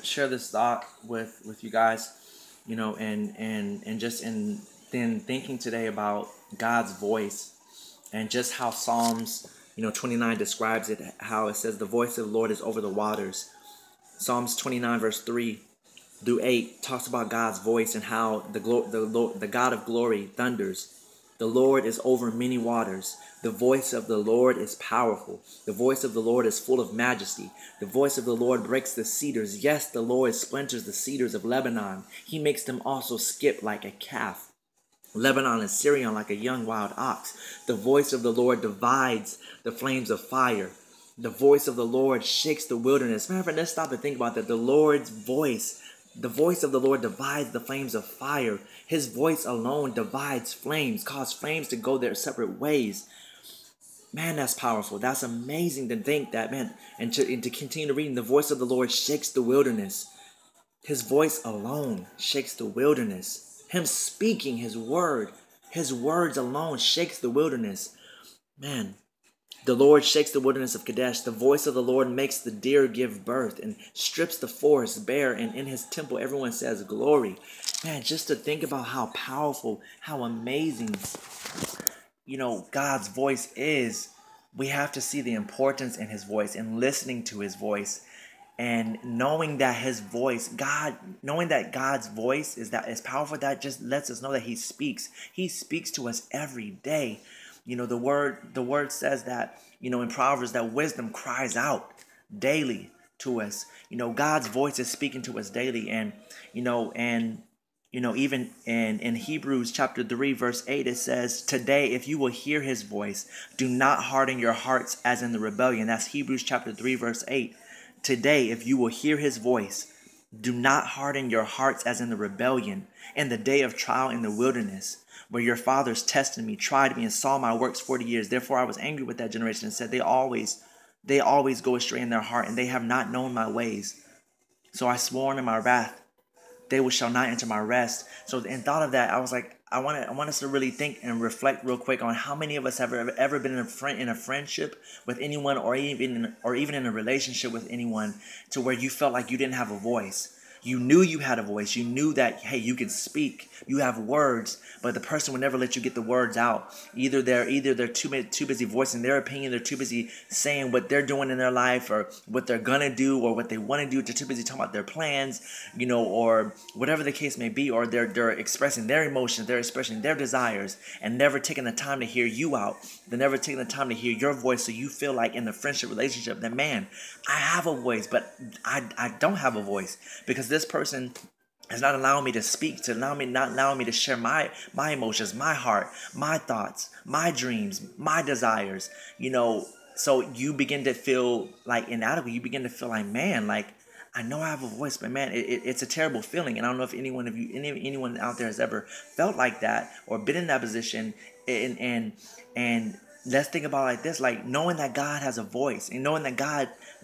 share this thought with you guys, and just in then thinking today about God's voice and just how Psalms 29 describes it, how it says the voice of the Lord is over the waters. Psalms 29 verse 3 through 8 talks about God's voice and how the God of glory thunders. The Lord is over many waters. The voice of the Lord is powerful. The voice of the Lord is full of majesty. The voice of the Lord breaks the cedars. Yes, the Lord splinters the cedars of Lebanon. He makes them also skip like a calf. Lebanon and Syrian like a young wild ox. The voice of the Lord divides the flames of fire. The voice of the Lord shakes the wilderness. Matter of fact, let's stop and think about that. The voice of the Lord divides the flames of fire. His voice alone divides flames, causes flames to go their separate ways. Man, that's powerful. That's amazing to think that, man. And to continue reading, the voice of the Lord shakes the wilderness. His voice alone shakes the wilderness. Him speaking his words alone shakes the wilderness. Man, the Lord shakes the wilderness of Kadesh. The voice of the Lord makes the deer give birth and strips the forest bare. And in his temple, everyone says glory. Man, just to think about how powerful, how amazing, God's voice is. We have to see the importance in his voice and listening to his voice. And knowing that knowing that God's voice is powerful, that just lets us know that he speaks. He speaks to us every day. The word says that, in Proverbs, that wisdom cries out daily to us. God's voice is speaking to us daily. And, even in Hebrews chapter 3, verse 8, it says, today, if you will hear his voice, do not harden your hearts as in the rebellion. That's Hebrews chapter 3, verse 8. Today, if you will hear his voice, do not harden your hearts as in the rebellion, in the day of trial in the wilderness, where your fathers tested me, tried me, and saw my works 40 years. Therefore, I was angry with that generation and said, they always go astray in their heart, and they have not known my ways. So I swore in my wrath, they shall not enter my rest. So in thought of that, I was like, I want us to really think and reflect real quick on how many of us have ever been in a friendship with anyone, or even in a relationship with anyone, to where you felt like you didn't have a voice. You knew you had a voice. You knew that, hey, you can speak. You have words, but the person would never let you get the words out. Either they're too busy voicing their opinion. They're too busy saying what they're doing in their life, or what they're gonna do, or what they want to do. They're too busy talking about their plans, or whatever the case may be. Or they're expressing their emotions. They're expressing their desires, and never taking the time to hear you out. They're never taking the time to hear your voice, so you feel like in the friendship relationship that, man, I have a voice, but I don't have a voice, because this person is not allowing me to speak, not allowing me to share my emotions, my heart, my thoughts, my dreams, my desires. So you begin to feel like inadequate. You begin to feel like, man, like, I know I have a voice, but man, it's a terrible feeling. And I don't know if anyone out there has ever felt like that or been in that position. And let's think about it like this, like knowing that God has a voice, and knowing that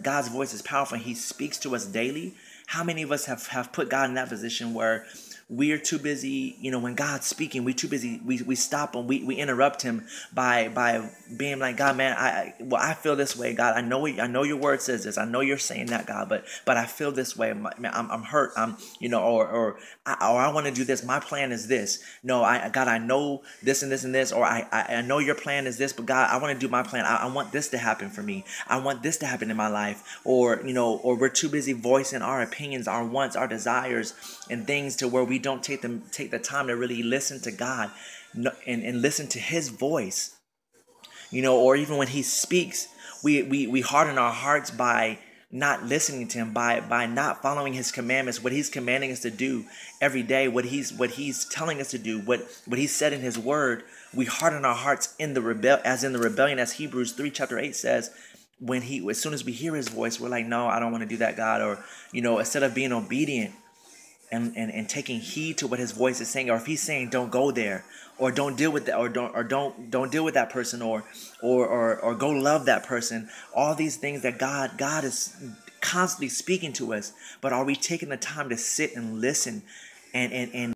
God's voice is powerful and he speaks to us daily. How many of us have put God in that position where we're too busy, when God's speaking, we're too busy, we stop him, we interrupt him by being like, God, man, I feel this way, God. I know your word says this. I know you're saying that, God, but I feel this way. I'm hurt. Or I want to do this. My plan is this. No, God, I know this and this and this, or I know your plan is this, but God, I want to do my plan. I want this to happen for me. I want this to happen in my life. Or we're too busy voicing our opinions, our wants, our desires, and things to where we don't take the time to really listen to God and listen to his voice. Or even when he speaks, we harden our hearts by not listening to him, by not following his commandments, what he's commanding us to do every day, what he's telling us to do, what he said in his word. We harden our hearts in the rebellion, as Hebrews 3 chapter 8 says. As soon as we hear his voice, we're like, no, I don't want to do that, God. Or instead of being obedient and taking heed to what his voice is saying, or if he's saying don't go there, or don't deal with that, or don't deal with that person, or go love that person. All these things that God is constantly speaking to us, but are we taking the time to sit and listen and